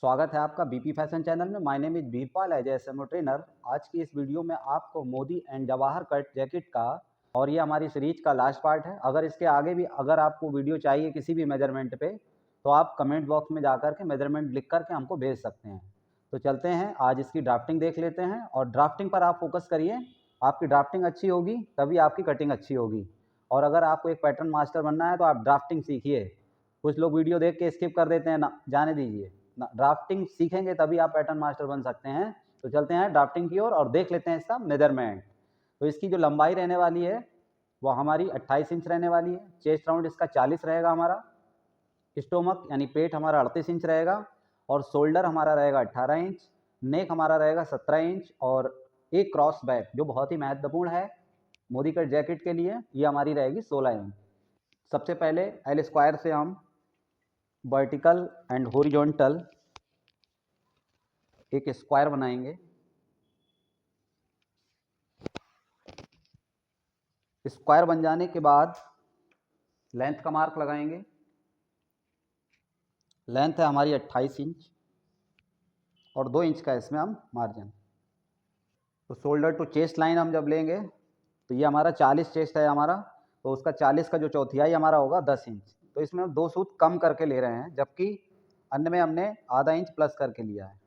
स्वागत है आपका बीपी फैशन चैनल में। My name is Birpal as SMO trainer. आज की इस वीडियो में आपको Modi and Jawahar cut jacket का और ये हमारी सीरीज का लास्ट पार्ट है। अगर इसके आगे भी अगर आपको वीडियो चाहिए किसी भी मेजरमेंट पे तो आप कमेंट बॉक्स में जाकर के मेजरमेंट लिख करके हमको भेज सकते हैं। तो चलते हैं, आज इसकी ड्राफ्टिंग देख लेते हैं और ड्राफ्टिंग पर आप फोकस करिए। आपकी ड्राफ्टिंग अच्छी होगी तभी आपकी कटिंग अच्छी होगी। और अगर आपको एक पैटर्न मास्टर बनना है तो आप ड्राफ्टिंग सीखिए। कुछ लोग वीडियो देख के स्किप कर देते हैं, ना जाने दीजिए। ड्राफ्टिंग सीखेंगे तभी आप पैटर्न मास्टर बन सकते हैं। तो चलते हैं ड्राफ्टिंग की ओर और देख लेते हैं इसका मेजरमेंट। तो इसकी जो लंबाई रहने वाली है वो हमारी 28 इंच रहने वाली है। चेस्ट राउंड इसका 40 रहेगा हमारा। स्टोमक यानी पेट हमारा 38 इंच रहेगा और शोल्डर हमारा रहेगा 18 इंच। नेक हमारा रहेगा 17 इंच और एक क्रॉस बैक जो बहुत ही महत्वपूर्ण है मोदी कट जैकेट के लिए, ये हमारी रहेगी 16 इंच। सबसे पहले एल स्क्वायर से हम वर्टिकल एंड हॉरिजॉन्टल एक स्क्वायर बनाएंगे। स्क्वायर बन जाने के बाद लेंथ का मार्क लगाएंगे। लेंथ है हमारी 28 इंच और 2 इंच का इसमें हम मार्जिन। तो शोल्डर टू चेस्ट लाइन हम जब लेंगे तो ये हमारा 40 चेस्ट है हमारा, तो उसका 40 का जो चौथाई हमारा होगा 10 इंच। तो इसमें हम 2 सूत कम करके ले रहे हैं, जबकि अन्य में हमने आधा इंच प्लस करके लिया है।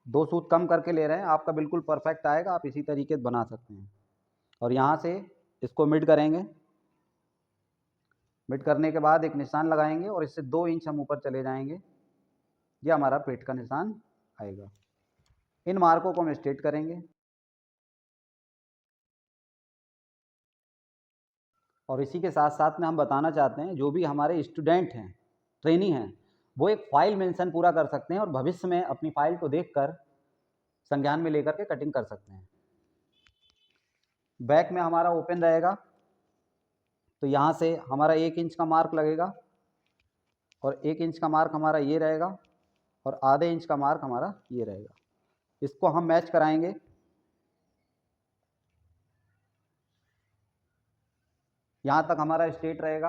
2 सूत कम करके ले रहे हैं, आपका बिल्कुल परफेक्ट आएगा। आप इसी तरीके से बना सकते हैं। और यहाँ से इसको मिड करेंगे। मिड करने के बाद एक निशान लगाएंगे और इससे 2 इंच हम ऊपर चले जाएंगे। ये हमारा पेट का निशान आएगा। इन मार्कों को हम स्ट्रेट करेंगे और इसी के साथ साथ में हम बताना चाहते हैं जो भी हमारे स्टूडेंट हैं, ट्रेनी हैं, वो एक फाइल मेंशन पूरा कर सकते हैं और भविष्य में अपनी फाइल को देखकर संज्ञान में लेकर के कटिंग कर सकते हैं। बैक में हमारा ओपन रहेगा, तो यहाँ से हमारा 1 इंच का मार्क लगेगा और 1 इंच का मार्क हमारा ये रहेगा और आधे इंच का मार्क हमारा ये रहेगा। इसको हम मैच कराएंगे। यहाँ तक हमारा स्ट्रेट रहेगा।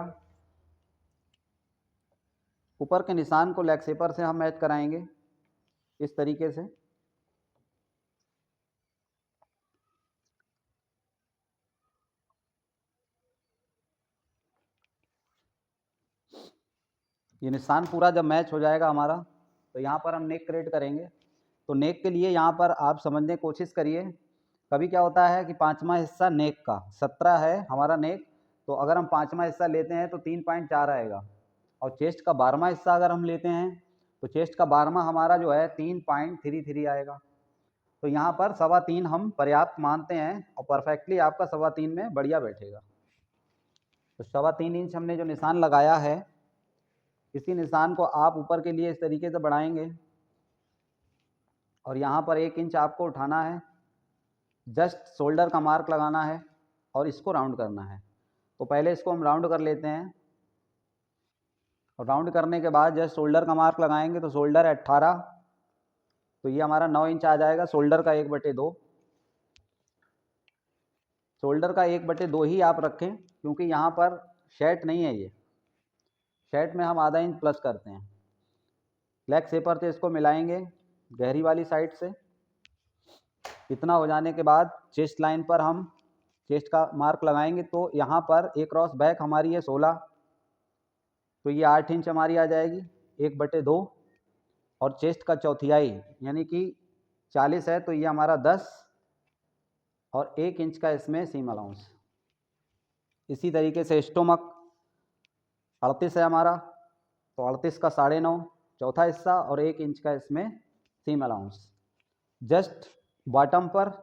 ऊपर के निशान को लेग शेपर से हम मैच कराएंगे इस तरीके से। ये निशान पूरा जब मैच हो जाएगा हमारा तो यहाँ पर हम नेक क्रिएट करेंगे। तो नेक के लिए यहाँ पर आप समझने की कोशिश करिए। कभी क्या होता है कि 5वां हिस्सा नेक का 17 है हमारा नेक, तो अगर हम 5वां हिस्सा लेते हैं तो 3.4 आएगा। और चेस्ट का 12वां हिस्सा अगर हम लेते हैं तो चेस्ट का 12वां हमारा जो है 3.33 आएगा। तो यहाँ पर 3.25 हम पर्याप्त मानते हैं और परफेक्टली आपका 3.25 में बढ़िया बैठेगा। तो 3.25 इंच हमने जो निशान लगाया है, इसी निशान को आप ऊपर के लिए इस तरीके से बढ़ाएंगे और यहाँ पर 1 इंच आपको उठाना है। जस्ट शोल्डर का मार्क लगाना है और इसको राउंड करना है। तो पहले इसको हम राउंड कर लेते हैं और राउंड करने के बाद जस्ट शोल्डर का मार्क लगाएंगे। तो शोल्डर है 18, तो ये हमारा 9 इंच आ जाएगा। शोल्डर का 1/2, शोल्डर का 1/2 ही आप रखें, क्योंकि यहाँ पर शर्ट नहीं है। ये शर्ट में हम आधा इंच प्लस करते हैं। लेग शेपर से इसको मिलाएंगे गहरी वाली साइड से। इतना हो जाने के बाद चेस्ट लाइन पर हम चेस्ट का मार्क लगाएंगे। तो यहाँ पर एक क्रॉस बैक हमारी है 16, तो ये 8 इंच हमारी आ जाएगी 1/2। और चेस्ट का चौथाई यानी कि 40 है, तो ये हमारा 10 और 1 इंच का इसमें सीम अलाउंस। इसी तरीके से स्टोमक 38 है हमारा, तो 38 का 9.5 चौथा हिस्सा और 1 इंच का इसमें सीम अलाउंस। जस्ट बॉटम पर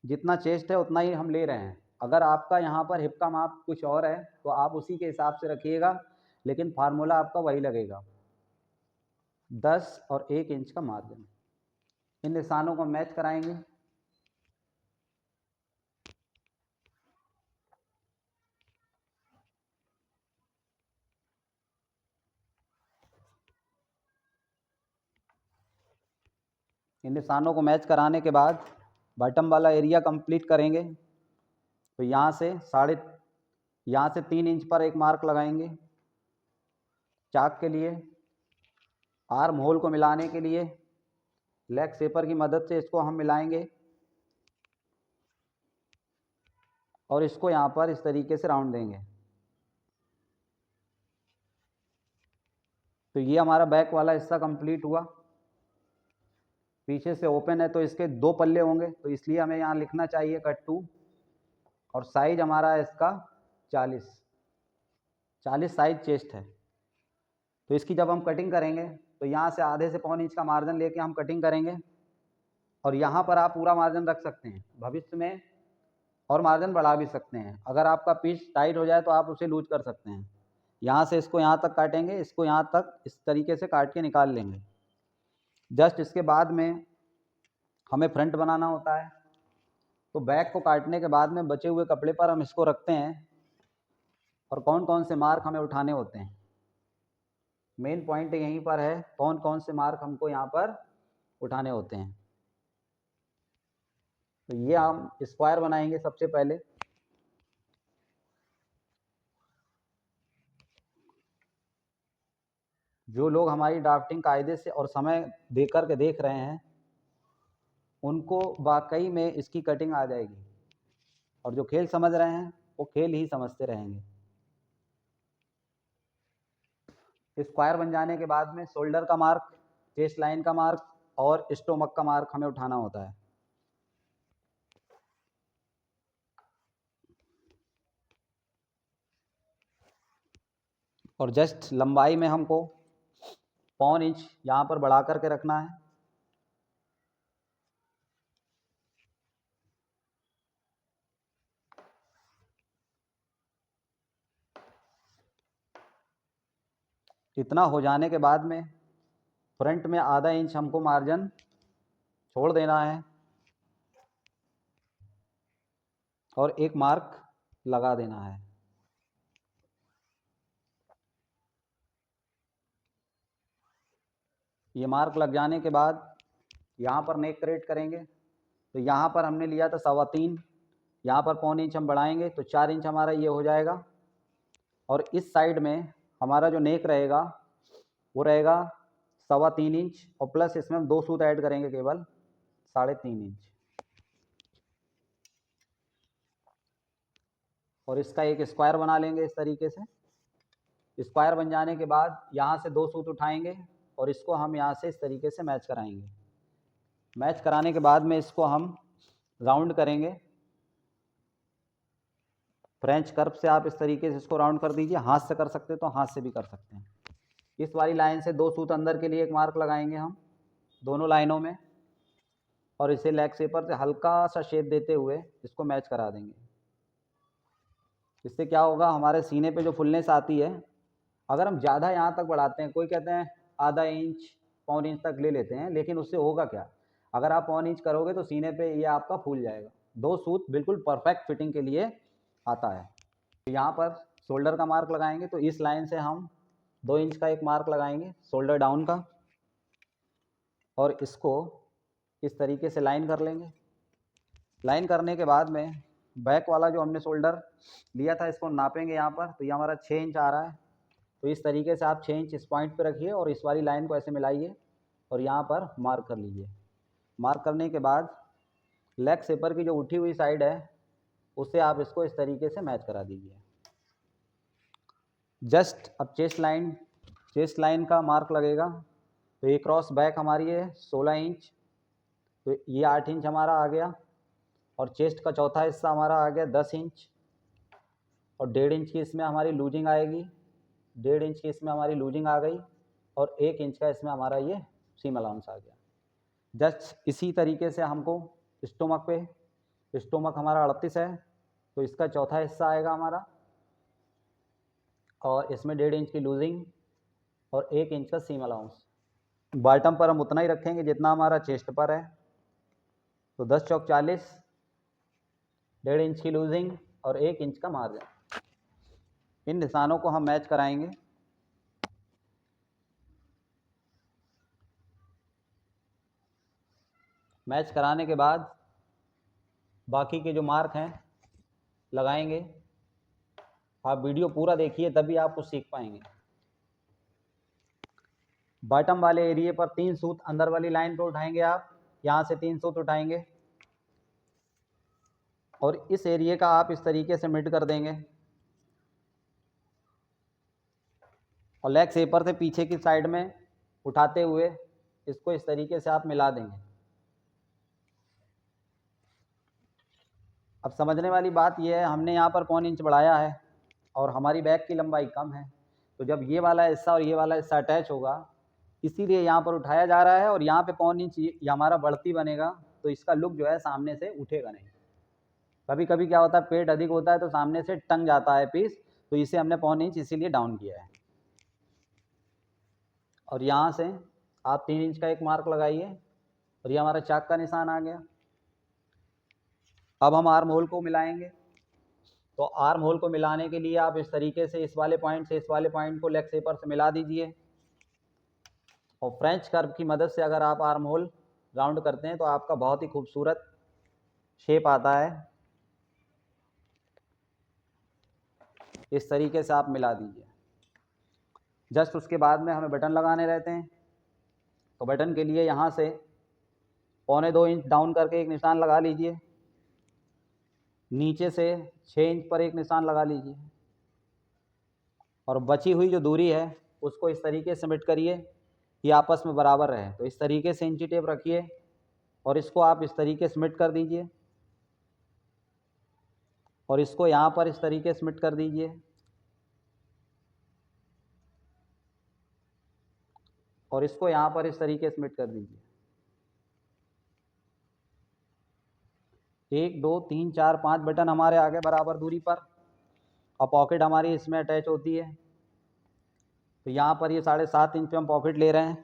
जितना चेस्ट है उतना ही हम ले रहे हैं। अगर आपका यहाँ पर हिप का माप कुछ और है तो आप उसी के हिसाब से रखिएगा, लेकिन फार्मूला आपका वही लगेगा, 10 और 1 इंच का मार्जिन। इन निशानों को मैच कराएंगे। इन निशानों को मैच कराने के बाद बॉटम वाला एरिया कंप्लीट करेंगे। तो यहाँ से 3 इंच पर एक मार्क लगाएंगे चाक के लिए आर्म होल को मिलाने के लिए लेग शेपर की मदद से इसको हम मिलाएंगे और इसको यहाँ पर इस तरीके से राउंड देंगे। तो ये हमारा बैक वाला हिस्सा कंप्लीट हुआ। पीछे से ओपन है तो इसके 2 पल्ले होंगे, तो इसलिए हमें यहाँ लिखना चाहिए कट 2। और साइज हमारा है इसका 40 साइज चेस्ट है। तो इसकी जब हम कटिंग करेंगे तो यहाँ से आधे से पौन इंच का मार्जिन लेके हम कटिंग करेंगे। और यहाँ पर आप पूरा मार्जिन रख सकते हैं, भविष्य में और मार्जिन बढ़ा भी सकते हैं। अगर आपका पीस टाइट हो जाए तो आप उसे लूज कर सकते हैं। यहाँ से इसको यहाँ तक काटेंगे, इसको यहाँ तक इस तरीके से काट के निकाल लेंगे। जस्ट इसके बाद में हमें फ्रंट बनाना होता है। तो बैक को काटने के बाद में बचे हुए कपड़े पर हम इसको रखते हैं और कौन कौन से मार्क हमें उठाने होते हैं। मेन पॉइंट यहीं पर है, कौन कौन से मार्क हमको यहाँ पर उठाने होते हैं। तो ये हम स्क्वायर बनाएंगे सबसे पहले। जो लोग हमारी ड्राफ्टिंग कायदे से और समय देकर के देख रहे हैं उनको वाकई में इसकी कटिंग आ जाएगी, और जो खेल समझ रहे हैं वो खेल ही समझते रहेंगे। स्क्वायर बन जाने के बाद में शोल्डर का मार्क, चेस्ट लाइन का मार्क और स्टोमक का मार्क हमें उठाना होता है। और जस्ट लंबाई में हमको पौन इंच यहाँ पर बढ़ा करके रखना है। इतना हो जाने के बाद में फ्रंट में आधा इंच हमको मार्जिन छोड़ देना है और एक मार्क लगा देना है। ये मार्क लग जाने के बाद यहाँ पर नेक क्रेट करेंगे। तो यहाँ पर हमने लिया था 3.25, यहाँ पर पौन इंच हम बढ़ाएंगे तो 4 इंच हमारा ये हो जाएगा। और इस साइड में हमारा जो नेक रहेगा वो रहेगा 3.25 इंच, और प्लस इसमें हम 2 सूत ऐड करेंगे केवल 3.5 इंच। और इसका एक स्क्वायर बना लेंगे इस तरीके से। स्क्वायर बन जाने के बाद यहाँ से 2 सूत उठाएंगे और इसको हम यहाँ से इस तरीके से मैच कराएंगे। मैच कराने के बाद में इसको हम राउंड करेंगे। फ्रेंच कर्व से आप इस तरीके से इसको राउंड कर दीजिए। हाथ से कर सकते तो हाथ से भी कर सकते हैं। इस वाली लाइन से 2 सूत अंदर के लिए एक मार्क लगाएंगे हम दोनों लाइनों में, और इसे लेग शेपर से हल्का सा शेप देते हुए इसको मैच करा देंगे। इससे क्या होगा, हमारे सीने पे जो फुलनेस आती है, अगर हम ज़्यादा यहाँ तक बढ़ाते हैं, कोई कहते हैं आधा इंच पौन इंच तक ले लेते हैं, लेकिन उससे होगा क्या, अगर आप पौन इंच करोगे तो सीने पे ये आपका फूल जाएगा। 2 सूत बिल्कुल परफेक्ट फिटिंग के लिए आता है। तो यहाँ पर शोल्डर का मार्क लगाएंगे, तो इस लाइन से हम 2 इंच का एक मार्क लगाएंगे शोल्डर डाउन का, और इसको इस तरीके से लाइन कर लेंगे। लाइन करने के बाद में बैक वाला जो हमने शोल्डर लिया था इसको नापेंगे यहाँ पर। तो ये हमारा 6 इंच आ रहा है। तो इस तरीके से आप 6 इंच इस पॉइंट पे रखिए और इस वाली लाइन को ऐसे मिलाइए और यहाँ पर मार्क कर लीजिए। मार्क करने के बाद लेग शेपर की जो उठी हुई साइड है उससे आप इसको इस तरीके से मैच करा दीजिए। जस्ट अब चेस्ट लाइन का मार्क लगेगा। तो ये क्रॉस बैक हमारी है 16 इंच, तो ये 8 इंच हमारा आ गया, और चेस्ट का चौथा हिस्सा हमारा आ गया 10 इंच, और 1.5 इंच की इसमें हमारी लूजिंग आएगी, 1.5 इंच की इसमें हमारी लूजिंग आ गई, और 1 इंच का इसमें हमारा ये सीम अलाउंस आ गया। जस्ट इसी तरीके से हमको स्टोमक हमारा 38 है, तो इसका चौथा हिस्सा आएगा हमारा, और इसमें 1.5 इंच की लूजिंग और 1 इंच का सीम अलाउंस। बॉटम पर हम उतना ही रखेंगे जितना हमारा चेस्ट पर है। तो 10 चौक 40, 1.5 इंच की लूजिंग और 1 इंच का मार्जिन। इन निशानों को हम मैच कराएंगे। मैच कराने के बाद बाकी के जो मार्क हैं लगाएंगे। आप वीडियो पूरा देखिए तभी आप कुछ सीख पाएंगे। बॉटम वाले एरिए पर 3 सूत अंदर वाली लाइन पे उठाएंगे आप, यहाँ से 3 सूत उठाएंगे और इस एरिए का आप इस तरीके से मिड कर देंगे और लेग शेपर से पीछे की साइड में उठाते हुए इसको इस तरीके से आप मिला देंगे। अब समझने वाली बात यह है, हमने यहाँ पर 1.25 इंच बढ़ाया है और हमारी बैक की लंबाई कम है, तो जब ये वाला हिस्सा और ये वाला हिस्सा अटैच होगा इसीलिए यहाँ पर उठाया जा रहा है और यहाँ पे 1.25 इंच ये हमारा बढ़ती बनेगा, तो इसका लुक जो है सामने से उठेगा नहीं। कभी कभी क्या होता है पेट अधिक होता है तो सामने से टंग जाता है पीस, तो इसे हमने 1.25 इंच इसीलिए डाउन किया है। और यहाँ से आप 3 इंच का एक मार्क लगाइए और ये हमारा चाक का निशान आ गया। अब हम आर्म होल को मिलाएंगे, तो आर्म होल को मिलाने के लिए आप इस तरीके से इस वाले पॉइंट से इस वाले पॉइंट को लेग शेपर से मिला दीजिए और फ्रेंच कर्व की मदद से अगर आप आर्म होल राउंड करते हैं तो आपका बहुत ही खूबसूरत शेप आता है। इस तरीके से आप मिला दीजिए। जस्ट उसके बाद में हमें बटन लगाने रहते हैं, तो बटन के लिए यहाँ से 1.25 इंच डाउन करके एक निशान लगा लीजिए, नीचे से 6 इंच पर एक निशान लगा लीजिए और बची हुई जो दूरी है उसको इस तरीके से मेट करिए कि आपस में बराबर रहे। तो इस तरीके से इंची टेप रखिए और इसको आप इस तरीके से मेट कर दीजिए और इसको यहाँ पर इस तरीके से मेट कर दीजिए और इसको यहाँ पर इस तरीके से मेट कर दीजिए। 1 2 3 4 5 बटन हमारे आगे बराबर दूरी पर और पॉकेट हमारी इसमें अटैच होती है, तो यहाँ पर ये 7.5 इंच पे हम पॉकेट ले रहे हैं।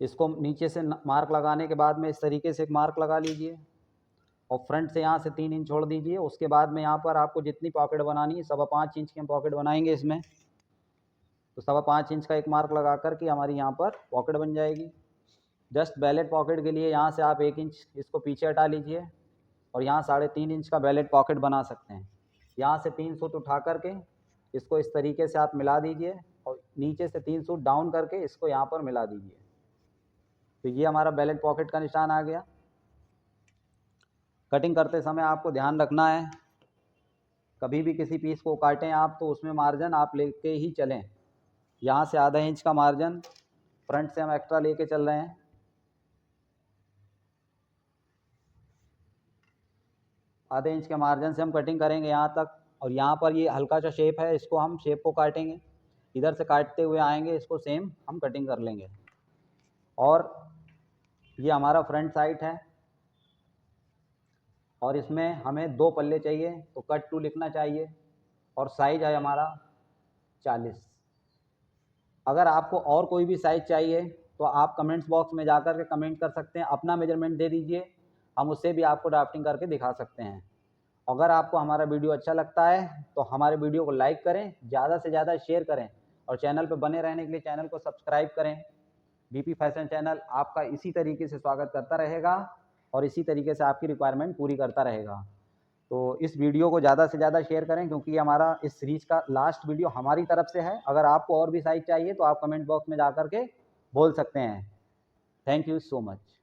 इसको नीचे से मार्क लगाने के बाद में इस तरीके से एक मार्क लगा लीजिए और फ्रंट से यहाँ से 3 इंच छोड़ दीजिए। उसके बाद में यहाँ पर आपको जितनी पॉकेट बनानी है 5.25 इंच की हम पॉकेट बनाएंगे इसमें, तो 5.25 इंच का एक मार्क लगा करके हमारी यहाँ पर पॉकेट बन जाएगी। जस्ट बैलेट पॉकेट के लिए यहाँ से आप 1 इंच इसको पीछे हटा लीजिए और यहाँ 3.5 इंच का बैलेट पॉकेट बना सकते हैं। यहाँ से 3 सूत उठा करके इसको इस तरीके से आप मिला दीजिए और नीचे से 3 सूत डाउन करके इसको यहाँ पर मिला दीजिए, तो ये हमारा बैलेट पॉकेट का निशान आ गया। कटिंग करते समय आपको ध्यान रखना है, कभी भी किसी पीस को काटें आप तो उसमें मार्जिन आप लेके ही चलें। यहाँ से ½ इंच का मार्जिन फ्रंट से हम एक्स्ट्रा लेके चल रहे हैं। ½ इंच के मार्जिन से हम कटिंग करेंगे यहाँ तक और यहाँ पर ये हल्का सा शेप है, इसको हम शेप को काटेंगे, इधर से काटते हुए आएंगे, इसको सेम हम कटिंग कर लेंगे। और ये हमारा फ्रंट साइड है और इसमें हमें 2 पल्ले चाहिए, तो कट 2 लिखना चाहिए और साइज है हमारा 40। अगर आपको और कोई भी साइज़ चाहिए तो आप कमेंट्स बॉक्स में जाकर के कमेंट कर सकते हैं, अपना मेजरमेंट दे दीजिए, हम उससे भी आपको ड्राफ्टिंग करके दिखा सकते हैं। अगर आपको हमारा वीडियो अच्छा लगता है तो हमारे वीडियो को लाइक करें, ज़्यादा से ज़्यादा शेयर करें और चैनल पर बने रहने के लिए चैनल को सब्सक्राइब करें। बीपी फैशन चैनल आपका इसी तरीके से स्वागत करता रहेगा और इसी तरीके से आपकी रिक्वायरमेंट पूरी करता रहेगा। तो इस वीडियो को ज़्यादा से ज़्यादा शेयर करें क्योंकि ये हमारा इस सीरीज़ का लास्ट वीडियो हमारी तरफ से है। अगर आपको और भी साइज़ चाहिए तो आप कमेंट बॉक्स में जा कर के बोल सकते हैं। Thank you so much.